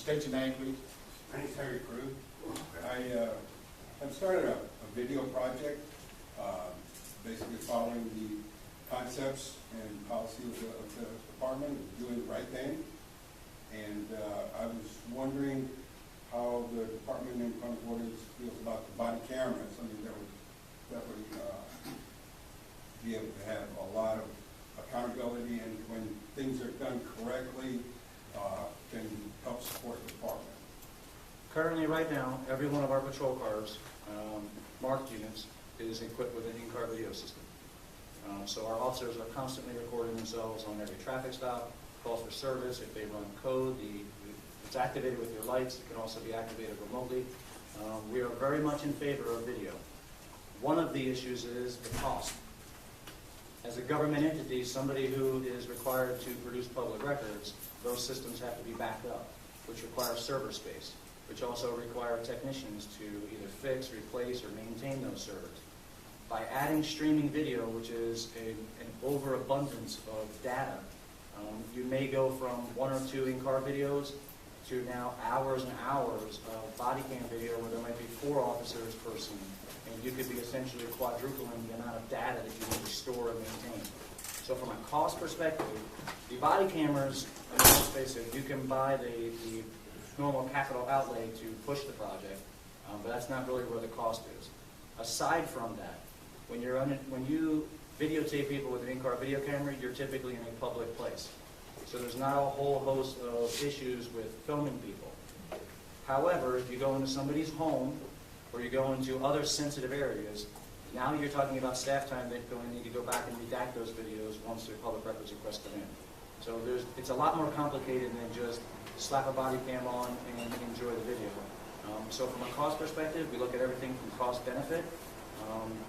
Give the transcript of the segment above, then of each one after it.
State your name, please. My name's Harry Cruz. I've started a video project, basically following the concepts and policy of the department of doing the right thing. And I was wondering how the department in Punta Gorda feels about the body cameras. I mean, that would be able to have a lot of accountability, and when things are done correctly, can help support the department. Currently, right now, every one of our patrol cars, marked units, is equipped with an in-car video system. So our officers are constantly recording themselves on every traffic stop, calls for service. If they run code, it's activated with your lights. It can also be activated remotely. We are very much in favor of video. One of the issues is the cost. As a government entity, somebody who is required to produce public records, those systems have to be backed up, which requires server space, which also require technicians to either fix, replace, or maintain those servers. By adding streaming video, which is an overabundance of data, you may go from 1 or 2 in-car videos to now hours and hours of body cam video where there might be 4 officers per scene. And you could be essentially quadrupling the amount of data that you need to store and maintain. So from a cost perspective, the body cameras, and let's face it, you can buy the normal capital outlay to push the project, but that's not really where the cost is. Aside from that, when you videotape people with an in-car video camera, you're typically in a public place. So there's not a whole host of issues with filming people. However, if you go into somebody's home or you go into other sensitive areas, now you're talking about staff time that going to need to go back and redact those videos once their public records request come in. So it's a lot more complicated than just slap a body cam on and enjoy the video. So from a cost perspective, we look at everything from cost benefit.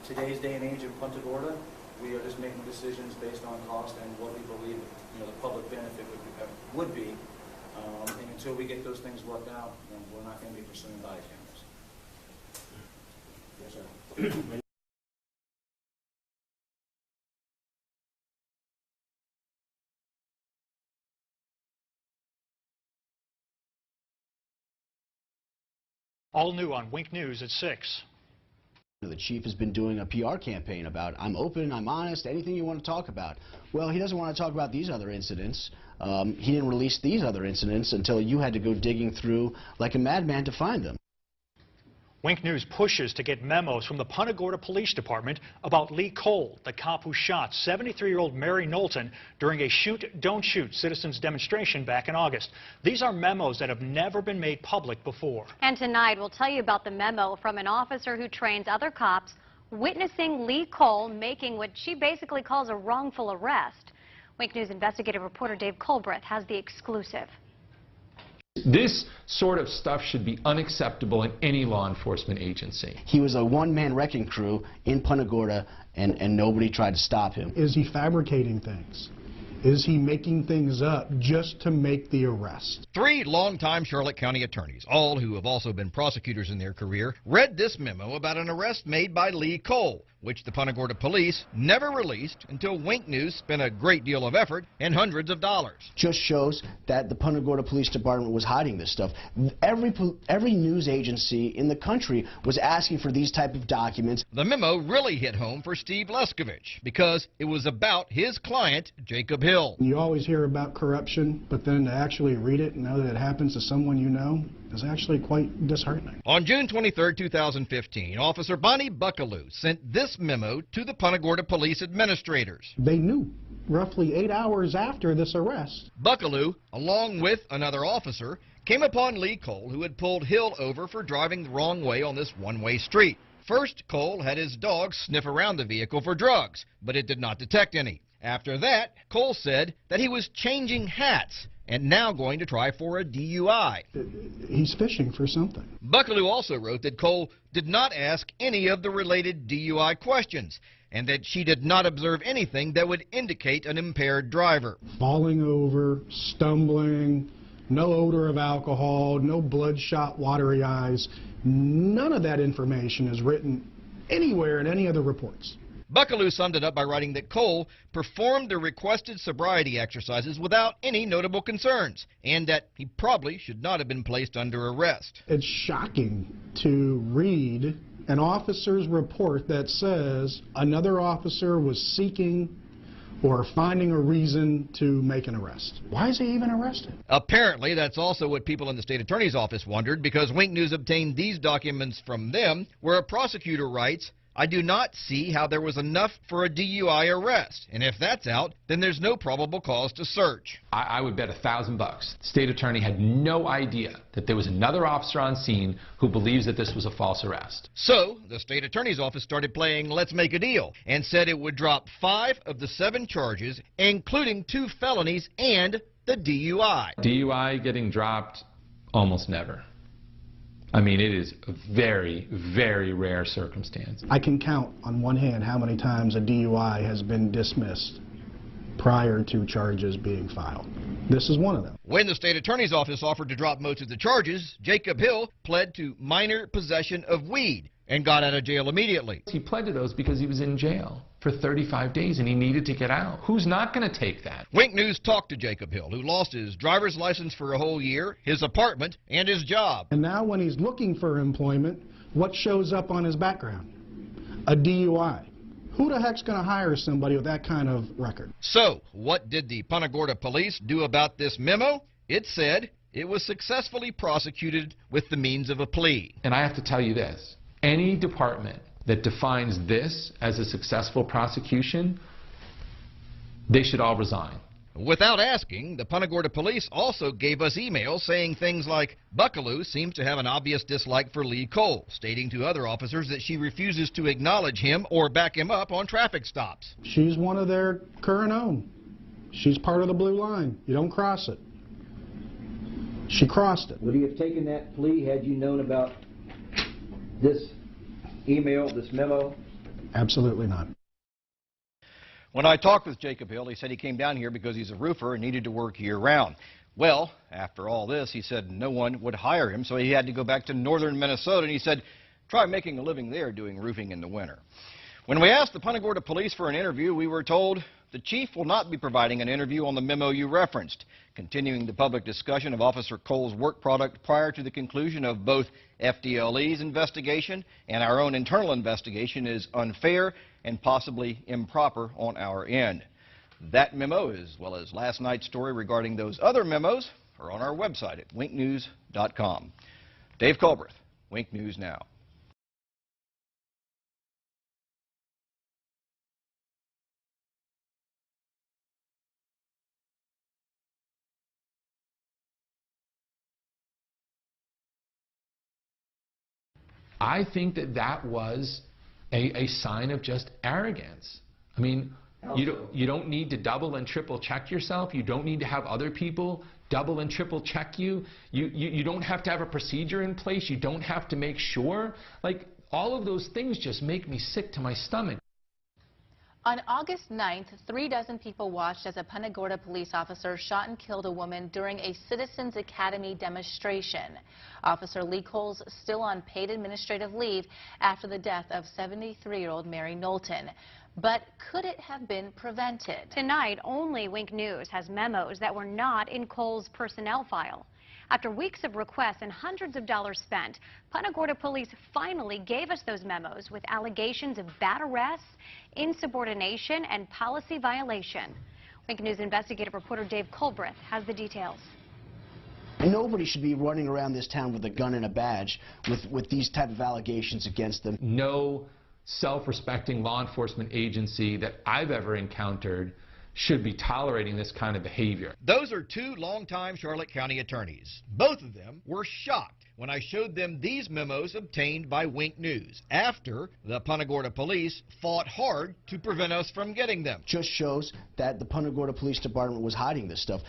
Today's day and age in Punta Gorda, we are just making decisions based on cost and what we believe the public benefit would be. And until we get those things worked out, we're not going to be pursuing body cameras. Yes, sir. All new on Wink News at 6. The chief has been doing a PR campaign about, I'm open, I'm honest, anything you want to talk about. Well, he doesn't want to talk about these other incidents. He didn't release these other incidents until you had to go digging through like a madman to find them. Wink News pushes to get memos from the Punta Gorda Police Department about Lee Cole, the cop who shot 73-year-old Mary Knowlton during a shoot, don't shoot citizens demonstration back in August. These are memos that have never been made public before. And tonight we'll tell you about the memo from an officer who trains other cops witnessing Lee Cole making what she basically calls a wrongful arrest. Wink News investigative reporter Dave Colbreth has the exclusive. This sort of stuff should be unacceptable in any law enforcement agency. He was a one-man wrecking crew in Punta Gorda, and nobody tried to stop him. Is he fabricating things? Is he making things up just to make the arrest? 3 longtime Charlotte County attorneys, all who have also been prosecutors in their career, read this memo about an arrest made by Lee Cole, which the Punta Gorda police never released until Wink News spent a great deal of effort and hundreds of dollars. Just shows that the Punta Gorda Police Department was hiding this stuff. Every news agency in the country was asking for these type of documents. The memo really hit home for Steve Leskovich because it was about his client, Jacob Hill. You always hear about corruption, but then to actually read it and know that it happens to someone you know is actually quite disheartening. On June 23, 2015, Officer Bonnie Buckaloo sent this memo to the Punta Gorda police administrators. They knew roughly 8 hours after this arrest. Buckaloo, along with another officer, came upon Lee Cole, who had pulled Hill over for driving the wrong way on this one-way street. First, Cole had his dog sniff around the vehicle for drugs, but it did not detect any. After that, Cole said that he was changing hats and now going to try for a DUI. He's fishing for something. Buckaloo also wrote that Cole did not ask any of the related DUI questions and that she did not observe anything that would indicate an impaired driver. Falling over, stumbling, no odor of alcohol, no bloodshot, watery eyes. None of that information is written anywhere in any of the reports. Buckaloo summed it up by writing that Cole performed the requested sobriety exercises without any notable concerns, and that he probably should not have been placed under arrest. It's shocking to read an officer's report that says another officer was seeking or finding a reason to make an arrest. Why is he even arrested? Apparently, that's also what people in the state attorney's office wondered, because Wink News obtained these documents from them, where a prosecutor writes, "I do not see how there was enough for a DUI arrest, and if that's out, then there's no probable cause to search." I would bet $1,000 the state attorney had no idea that there was another officer on scene who believes that this was a false arrest. So, the state attorney's office started playing Let's Make a Deal and said it would drop 5 of the 7 charges, including 2 felonies and the DUI. DUI getting dropped? Almost never. I mean, it is a very, very rare circumstance. I can count on one hand how many times a DUI has been dismissed prior to charges being filed. This is one of them. When the state attorney's office offered to drop most of the charges, Jacob Hill pled to minor possession of weed and got out of jail immediately. He pled to those because he was in jail for 35 days and he needed to get out. Who's not going to take that? Wink News talked to Jacob Hill, who lost his driver's license for a whole year, his apartment, and his job. And now when he's looking for employment, what shows up on his background? A DUI. Who the heck's going to hire somebody with that kind of record? So, what did the Punta Gorda police do about this memo? It said it was successfully prosecuted with the means of a plea. And I have to tell you this. Any department that defines this as a successful prosecution, they should all resign. Without asking, the Punta Gorda police also gave us emails saying things like, "Buckaloo seems to have an obvious dislike for Lee Cole," stating to other officers that she refuses to acknowledge him or back him up on traffic stops. She's one of their current own. She's part of the blue line. You don't cross it. She crossed it. Would he have taken that plea had you known about this email, this memo? Absolutely not. When I talked with Jacob Hill, he said he came down here because he's a roofer and needed to work year-round. Well, after all this, he said no one would hire him, so he had to go back to northern Minnesota, and he said, try making a living there doing roofing in the winter. When we asked the Punta Gorda police for an interview, we were told the chief will not be providing an interview on the memo you referenced, continuing the public discussion of Officer Cole's work product prior to the conclusion of both FDLE's investigation and our own internal investigation is unfair and possibly improper on our end. That memo, as well as last night's story regarding those other memos, are on our website at winknews.com. Dave Colbreth, Wink News Now. I think that that was a sign of just arrogance. I mean, you don't need to double and triple check yourself. You don't need to have other people double and triple check you. You don't have to have a procedure in place. You don't have to make sure. Like, all of those things just make me sick to my stomach. On August 9th, 3 dozen people watched as a Punta Gorda police officer shot and killed a woman during a Citizens Academy demonstration. Officer Lee Cole's still on paid administrative leave after the death of 73-year-old Mary Knowlton. But could it have been prevented? Tonight, only Wink News has memos that were not in Cole's personnel file. After weeks of requests and hundreds of dollars spent, Punta Gorda police finally gave us those memos with allegations of bad arrests, insubordination, and policy violation. Wink News investigative reporter Dave Colbreth has the details. Nobody should be running around this town with a gun and a badge with these type of allegations against them. No self-respecting law enforcement agency that I've ever encountered should be tolerating this kind of behavior. Those are 2 longtime Charlotte County attorneys. Both of them were shocked when I showed them these memos obtained by Wink News after the Punta Gorda police fought hard to prevent us from getting them. Just shows that the Punta Gorda Police Department was hiding this stuff.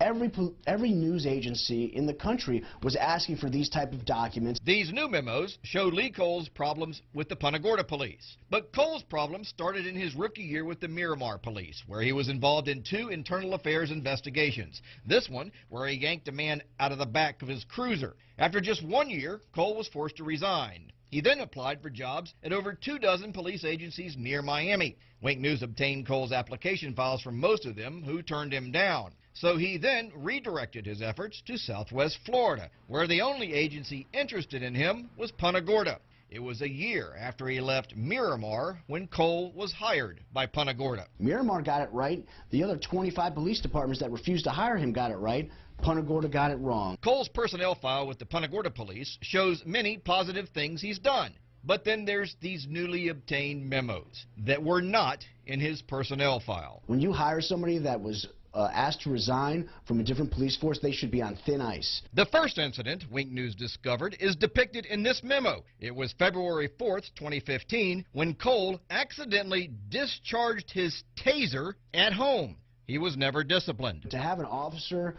Every news agency in the country was asking for these type of documents. These new memos show Lee Cole's problems with the Punta Gorda police. But Cole's problems started in his rookie year with the Miramar police, where he was involved in 2 internal affairs investigations. This one, where he yanked a man out of the back of his cruiser. After just 1 year, Cole was forced to resign. He then applied for jobs at over 24 police agencies near Miami. Wink News obtained Cole's application files from most of them, who turned him down. So he then redirected his efforts to Southwest Florida, where the only agency interested in him was Punta Gorda. It was a year after he left Miramar when Cole was hired by Punta Gorda. Miramar got it right. The other 25 police departments that refused to hire him got it right. Punta Gorda got it wrong. Cole's personnel file with the Punta Gorda police shows many positive things he's done. But then there's these newly obtained memos that were not in his personnel file. When you hire somebody that was asked to resign from a different police force, they should be on thin ice. The first incident Wink News discovered is depicted in this memo. It was February 4th, 2015, when Cole accidentally discharged his taser at home. He was never disciplined. To have an officer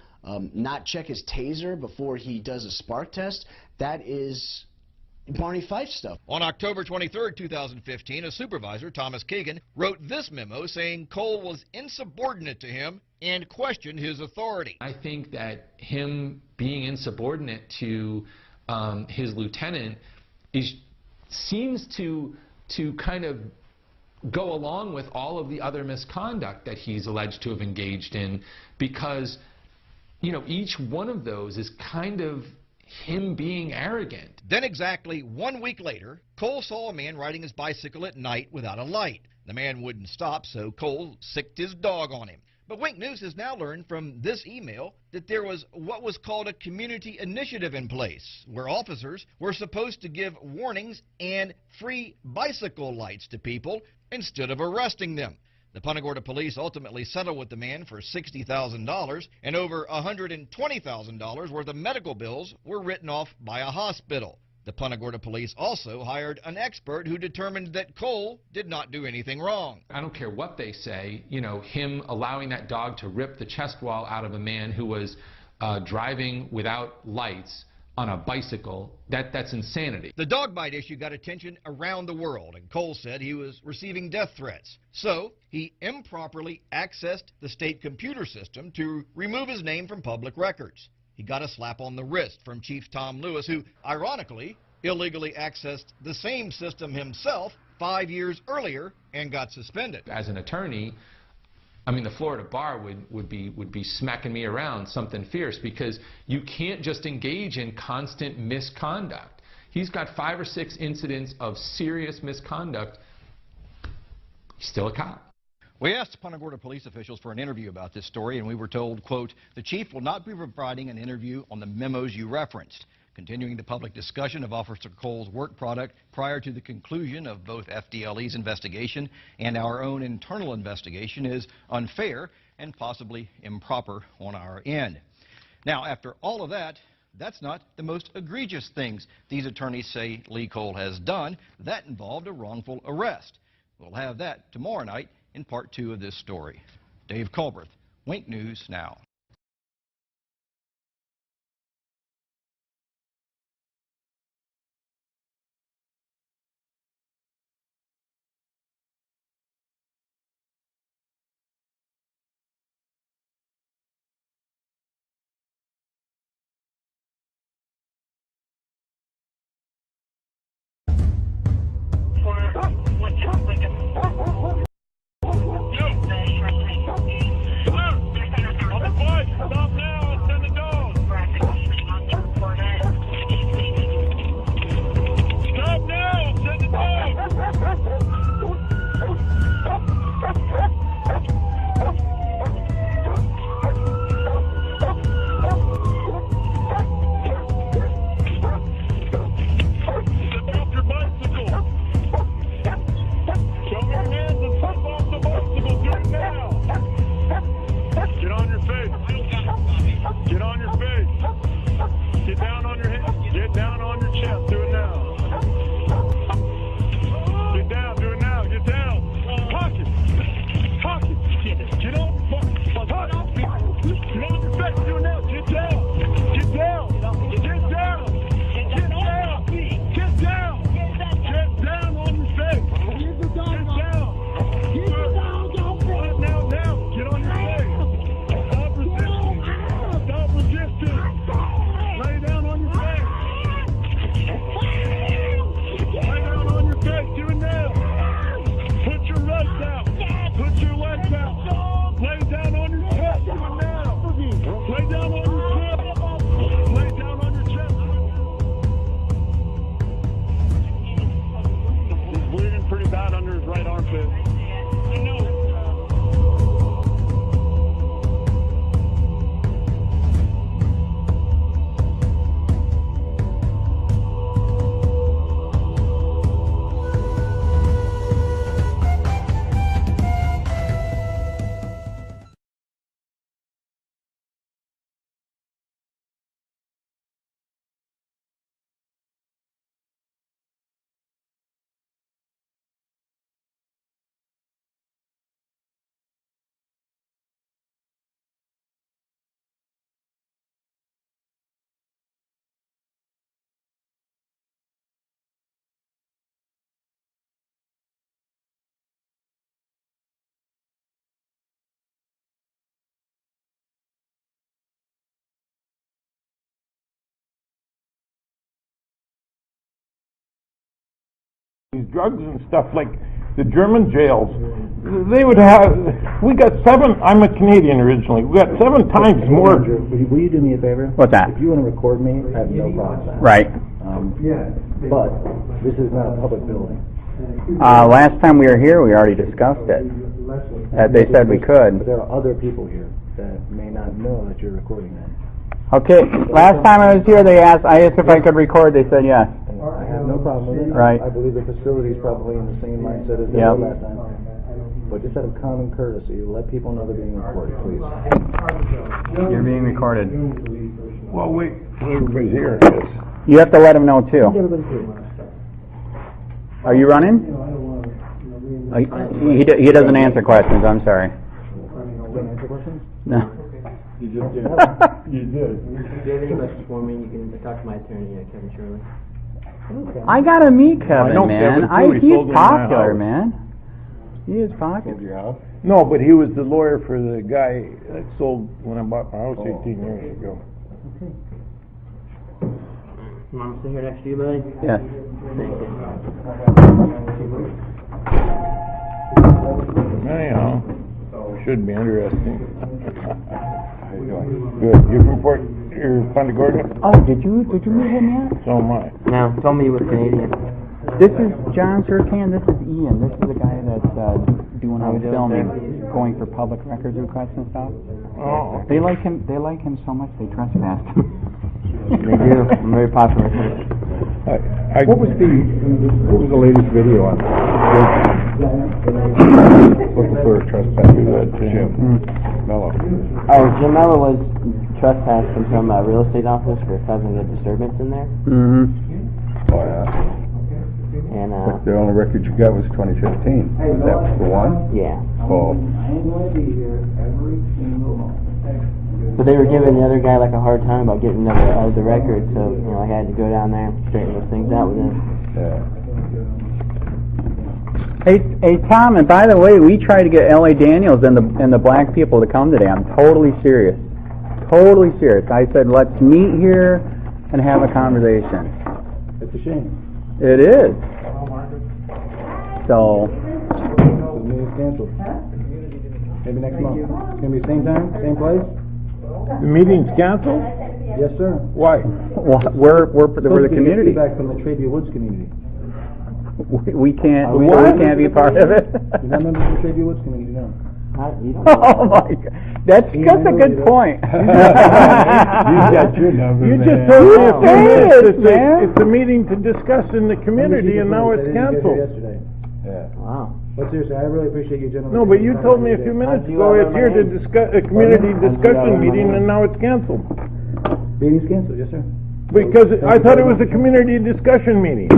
not check his taser before he does a spark test, that is Barney Fife stuff. On October 23, 2015, a supervisor, Thomas Keegan, wrote this memo saying Cole was insubordinate to him and questioned his authority. I think that him being insubordinate to his lieutenant seems to kind of go along with all of the other misconduct that he's alleged to have engaged in, because, you know, each one of those is kind of him being arrogant. Then exactly 1 week later, Cole saw a man riding his bicycle at night without a light. The man wouldn't stop, so Cole sicked his dog on him. But Wink News has now learned from this email that there was what was called a community initiative in place, where officers were supposed to give warnings and free bicycle lights to people instead of arresting them. The Punta Gorda police ultimately settled with the man for $60,000, and over $120,000 worth of medical bills were written off by a hospital. The Punta Gorda police also hired an expert who determined that Cole did not do anything wrong. I don't care what they say, you know, him allowing that dog to rip the chest wall out of a man who was driving without lights on a bicycle, that's insanity. The dog bite issue got attention around the world, and Cole said he was receiving death threats. So he improperly accessed the state computer system to remove his name from public records. He got a slap on the wrist from Chief Tom Lewis, who, ironically, illegally accessed the same system himself 5 years earlier and got suspended. As an attorney, I mean, the Florida bar would be smacking me around something fierce, because you can't just engage in constant misconduct. He's got 5 or 6 incidents of serious misconduct. He's still a cop. We asked Punta Gorda police officials for an interview about this story, and we were told, quote, "The chief will not be providing an interview on the memos you referenced. Continuing the public discussion of Officer Cole's work product prior to the conclusion of both FDLE's investigation and our own internal investigation is unfair and possibly improper on our end." Now, after all of that, that's not the most egregious things these attorneys say Lee Cole has done. That involved a wrongful arrest. We'll have that tomorrow night in part 2 of this story. Dave Culbreth, Wink News Now. these drugs and stuff like the German jails, they would have, we got 7, I'm a Canadian originally, we got 7 times more. Will you do me a favor? What's that? If you want to record me, I have no problem with that. Right. But this is not a public building. Last time we were here, we already discussed it. They said we could. But there are other people here that may not know that you're recording them. Okay, last time I was here, I asked if I could record, they said yes. I have no problem with it. Right. I believe the facility is probably in the same mindset as they were last time. But just out of common courtesy, let people know they're being recorded, please. You're being recorded. Well, wait, everybody's hearing this. You have to let them know too. Are you running? He doesn't answer questions, I'm sorry. Doesn't answer questions? No. You just did. You did. If you have any questions for me, you can talk to my attorney, Kevin Shirley. I gotta meet Kevin, man. He's popular, house. man. He is popular. Your house? No, but he was the lawyer for the guy that sold when I bought my house 18 years ago. Okay. You want me to sit here next to you, buddy? Yeah. Thank you. Anyhow, should be interesting. Good. You're from Punta Gorda? Oh, did you meet him yet? So am I. No, tell me you were Canadian. This is John Surcan. This is Ian. This is the guy that's doing all the filming, going for public records requests and stuff. Oh. They like him. They like him so much they trespass him. They do. I'm very popular. What was the latest video on? Looking for a trespasser. Jim Mello. Oh, Jim Mello was trespassed from some real estate office for causing a disturbance in there. Mm-hmm. Oh, yeah. And But the only record you got was 2015. Is that the one? yeah. Oh. So they were giving the other guy like a hard time about getting the record, so I had to go down there and straighten those things out with him. Yeah. Hey, Tom. And by the way, we tried to get L.A. Daniels and the black people to come today. I'm totally serious. Totally serious. I said let's meet here and have a conversation. It's a shame. It is. So. The meeting's canceled. Maybe next month. It's going to be same time, same place? The meeting's canceled? Yes, sir. Why? We're the community. Feedback from the Trade View Woods community. We can't be part of it. You're not members of the Trade View Woods community, no. Oh my God, that's a good point. You got your number, man. You just told me a few minutes. It's a meeting to discuss in the community, and now it's canceled. Yeah. Wow. But seriously, I really appreciate you gentlemen. No, but you told me a few minutes ago it's here to discuss a community discussion meeting, and now it's canceled. Meeting's canceled, yes, sir. Because I thought it was a community discussion meeting.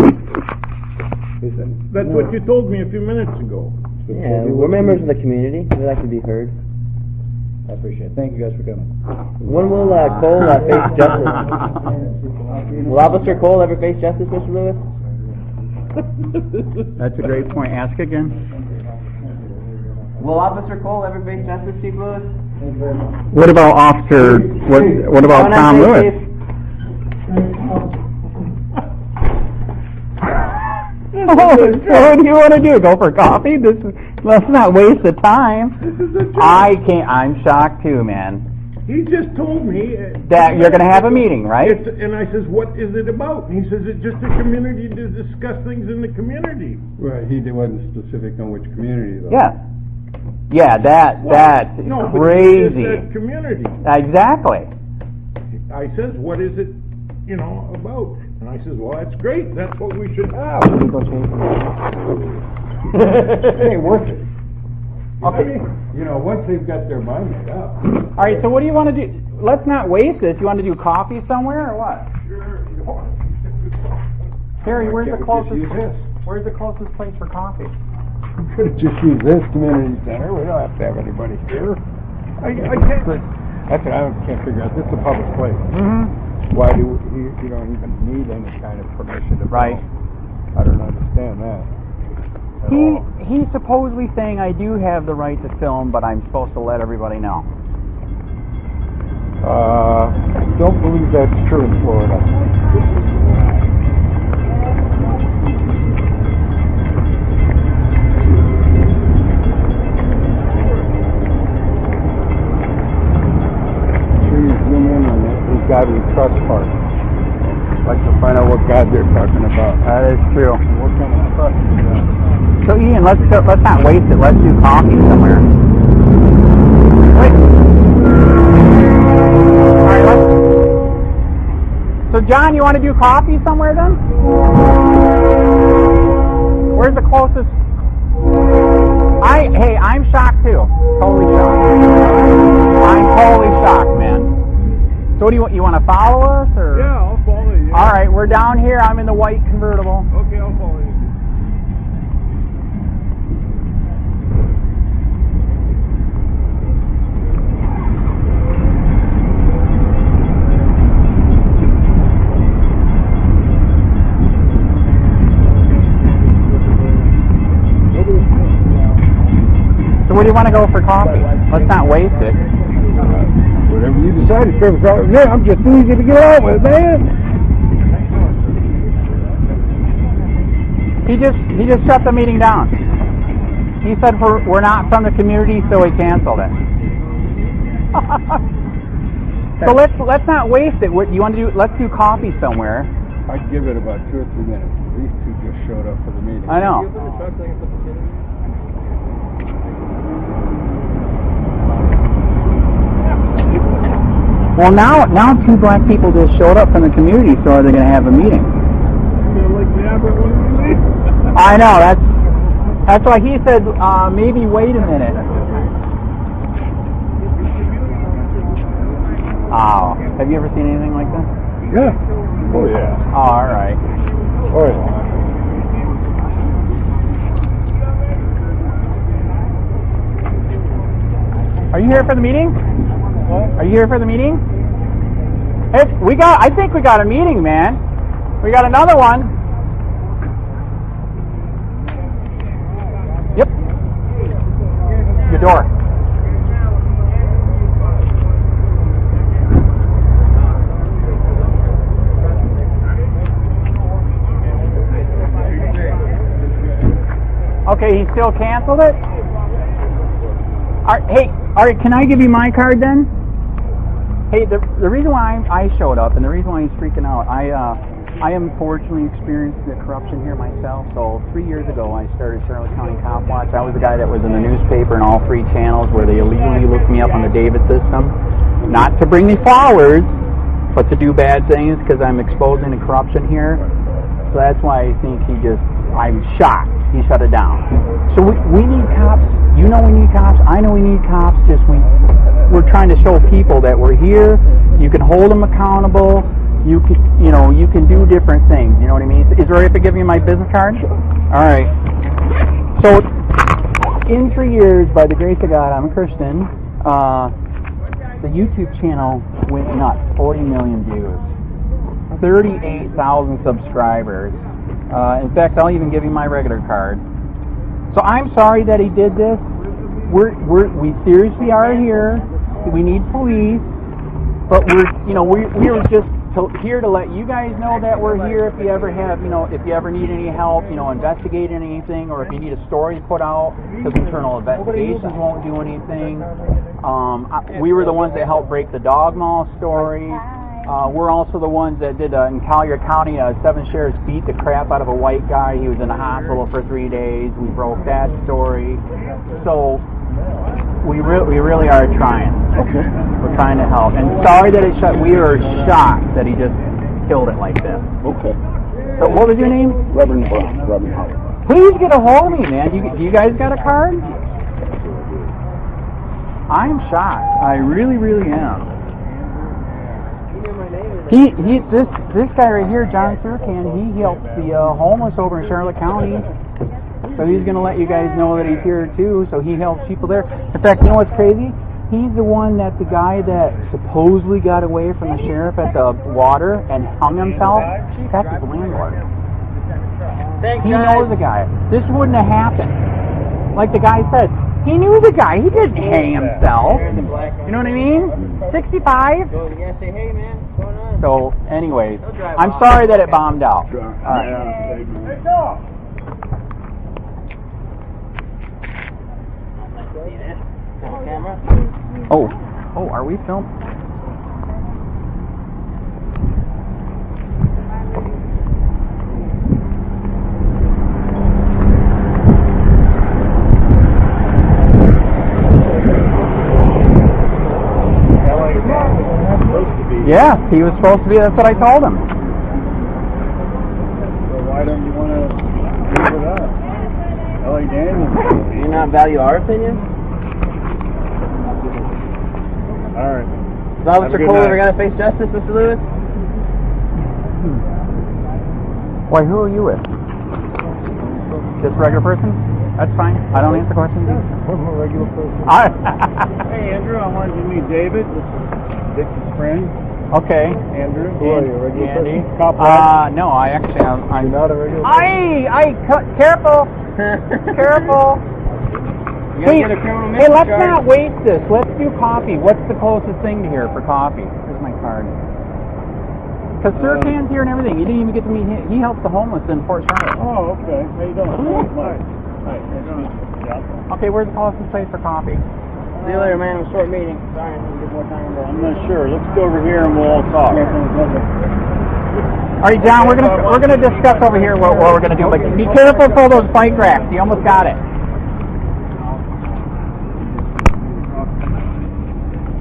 That's what you told me a few minutes ago. Yeah, we're members of the community. We like to be heard. I appreciate it. Thank you guys for coming. When will Cole face justice? Will Officer Cole ever face justice, Mr. Lewis? That's a great point. Ask again. Will Officer Cole ever face justice, Chief Lewis? What about Officer? What about Tom Lewis? What do you want to do? Go for coffee? Let's not waste the time. I can't. I'm shocked too, man. He just told me that you're going to have a meeting, right? And I says, what is it about? And he says, it's just a community to discuss things in the community. Right, he wasn't specific on which community, though. Yeah. Yeah, that's no, crazy. But he said community. Exactly. I says, what is it, about? And I says, well, that's great. That's what we should have. It ain't worth it. Okay. Once they've got their mind made up. All right, so what do you want to do? Let's not waste this. You want to do coffee somewhere or what? Sure. Harry, where's the closest place for coffee? We could have just used this community center. We don't have to have anybody here. I can't. That's what I can't figure out. This is a public place. Mm-hmm. Why do you don't even need any kind of permission to Right. film? I don't understand that. He's supposedly saying I do have the right to film, but I'm supposed to let everybody know. Don't believe that's true in Florida. trust part. Like to find out what God they're talking about. That is true. What kind of trust is that? So Ian, let's not waste it. Let's do coffee somewhere. Wait. All right, so John, you want to do coffee somewhere then? Where's the closest? Hey, I'm shocked too. Totally shocked. I'm totally shocked, man. So what do you want? You want to follow us or? Yeah, I'll follow you. All right, we're down here. I'm in the white convertible. Okay, I'll follow you. So where do you want to go for coffee? Let's not waste it. Whatever you decide, it's perfect. Yeah, I'm just easy to get out with, man. He just shut the meeting down. He said we're not from the community, so he canceled it. So let's not waste it. What you want to do? Let's do coffee somewhere. I'd give it about 2 or 3 minutes. These two just showed up for the meeting. I know. Well, now 2 black people just showed up from the community, so are they going to have a meeting? I know, that's why he said, maybe wait a minute. Oh, have you ever seen anything like that? Yeah. Oh, yeah. Oh, all right. Oh, yeah. Are you here for the meeting? What? Are you here for the meeting? Hey, I think we got a meeting, man. We got another one. Yep. Your door. Okay, he still canceled it? All right, can I give you my card then? Hey, the reason why I showed up and the reason why he's freaking out, I unfortunately experienced the corruption here myself. So 3 years ago, I started Charlotte County COPWATCH. I was the guy that was in the newspaper and all 3 channels where they illegally looked me up on the David system. Not to bring me flowers, but to do bad things because I'm exposing the corruption here. So that's why I think I'm shocked. He shut it down. So we need cops. You know we need cops. I know we need cops. We're trying to show people that we're here. You can hold them accountable. You can do different things. You know what I mean? Is it all right if I give you my business card? All right. So in 3 years, by the grace of God, I'm a Christian. The YouTube channel went nuts. 40 million views. 38,000 subscribers. In fact, I'll even give you my regular card. So I'm sorry that he did this. We seriously are here. We need police, but we were just here to let you guys know that we're here. If you ever have, if you ever need any help, investigating anything, or if you need a story put out, because internal investigations won't do anything. We were the ones that helped break the dog mall story. We're also the ones that did, in Collier County, 7 sheriffs beat the crap out of a white guy. He was in the hospital for 3 days. We broke that story. So we really are trying. Okay. We're trying to help. And sorry that it shut. We are shocked that he just killed it like this. Okay. So what was your name? Reverend Brown. Reverend Howard. Please get a hold of me, man. Do you guys got a card? I'm shocked. I really, really am. This guy right here, John Surcan, he helps the homeless over in Charlotte County. So he's going to let you guys know that he's here too. So he helps people there. In fact, you know what's crazy? He's the one that the guy that supposedly got away from the sheriff at the water and hung himself. That's his landlord. He knows the guy. This wouldn't have happened. Like the guy said, he knew the guy. He didn't hang himself. You know what I mean? 65. So, anyways, I'm sorry that it bombed out. All right. Oh, are we filming? Yes, he was supposed to be. That's what I told him. So why don't you want to give it up? L.A. Daniels. Do you not value our opinion? All right. Is Officer Cole ever going to face justice, Mr. Lewis? Why, who are you with? Just a regular person? That's fine. I don't answer questions. I'm a regular person. Hey, Andrew, I wanted you to meet David. This is Dixie's friend. Okay. Andrew, who are you, a regular Andy. person? COPWATCH? No, I actually, I'm not a regular person? Careful! Careful! Wait, hey, let's not waste this. Let's do coffee. What's the closest thing to here for coffee? Here's my card. Because Sir Can's here and everything. You didn't even get to meet him. He helps the homeless in Fort Charlotte. Oh, okay. How you doing? Nice. Nice. Yeah. Okay, where's the closest place for coffee? See you later, man. It was a short meeting. Sorry, I didn't get more time. I'm not sure. Let's go over here and we'll all talk. All right, John, we're gonna discuss over here what we're gonna do. But be careful for those bike racks. You almost got it.